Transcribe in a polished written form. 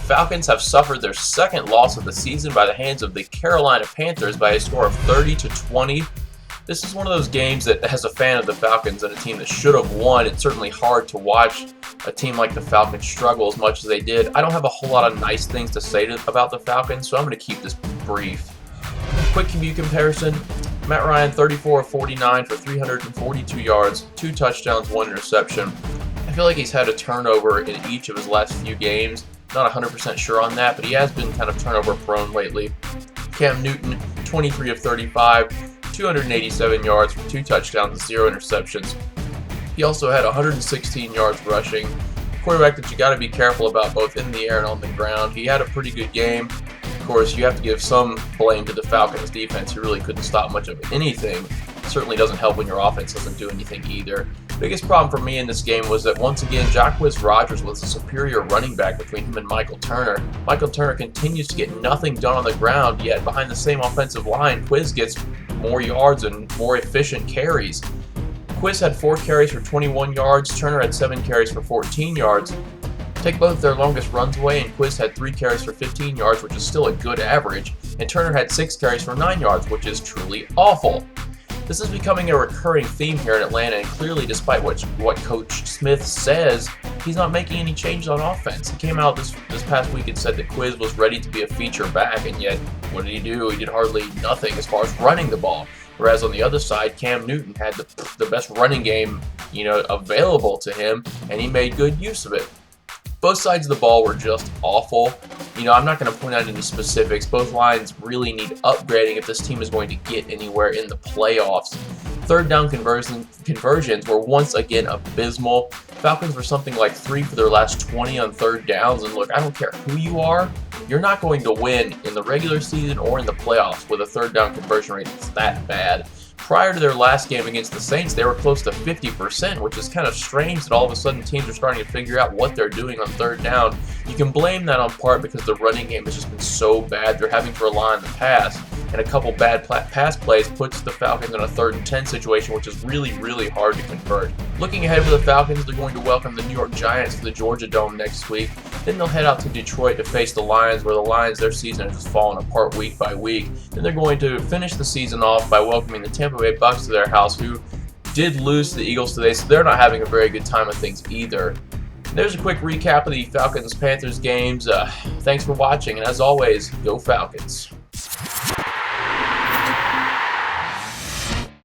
Falcons have suffered their second loss of the season by the hands of the Carolina Panthers by a score of 30-20. This is one of those games that, as a fan of the Falcons and a team that should have won, it's certainly hard to watch a team like the Falcons struggle as much as they did. I don't have a whole lot of nice things to say about the Falcons, so I'm going to keep this brief. Quick QB comparison. Matt Ryan, 34 of 49 for 342 yards, 2 touchdowns, 1 interception. I feel like he's had a turnover in each of his last few games. Not 100% sure on that, but he has been kind of turnover prone lately. Cam Newton, 23 of 35, 287 yards for 2 touchdowns, 0 interceptions. He also had 116 yards rushing. Quarterback that you got to be careful about both in the air and on the ground. He had a pretty good game. Of course, you have to give some blame to the Falcons defense, who really couldn't stop much of anything. Certainly doesn't help when your offense doesn't do anything either. Biggest problem for me in this game was that once again, Jacquizz Rodgers was a superior running back between him and Michael Turner. Michael Turner continues to get nothing done on the ground, yet behind the same offensive line, Quiz gets more yards and more efficient carries. Quiz had 4 carries for 21 yards, Turner had 7 carries for 14 yards. Take both their longest runs away, and Quiz had 3 carries for 15 yards, which is still a good average, and Turner had 6 carries for 9 yards, which is truly awful. This is becoming a recurring theme here in Atlanta, and clearly, despite what Coach Smith says, he's not making any changes on offense. He came out this past week and said that Quiz was ready to be a feature back, and yet, what did he do? He did hardly nothing as far as running the ball. Whereas on the other side, Cam Newton had the best running game, available to him, and he made good use of it. Both sides of the ball were just awful. I'm not going to point out any specifics. Both lines really need upgrading if this team is going to get anywhere in the playoffs. Third down conversions were once again abysmal. Falcons were something like 3 for their last 20 on third downs. And look, I don't care who you are, you're not going to win in the regular season or in the playoffs with a third down conversion rate that's that bad. Prior to their last game against the Saints, they were close to 50%, which is kind of strange that all of a sudden teams are starting to figure out what they're doing on third down. You can blame that on part because the running game has just been so bad. They're having to rely on the pass, and a couple bad pass plays puts the Falcons in a 3rd and 10 situation, which is really, really hard to convert. Looking ahead for the Falcons, they're going to welcome the New York Giants to the Georgia Dome next week. Then they'll head out to Detroit to face the Lions, where the Lions, their season has just fallen apart week by week. Then they're going to finish the season off by welcoming the Tampa Bay Bucks to their house, who did lose to the Eagles today, so they're not having a very good time of things either. There's a quick recap of the Falcons-Panthers games. Thanks for watching, and as always, go Falcons.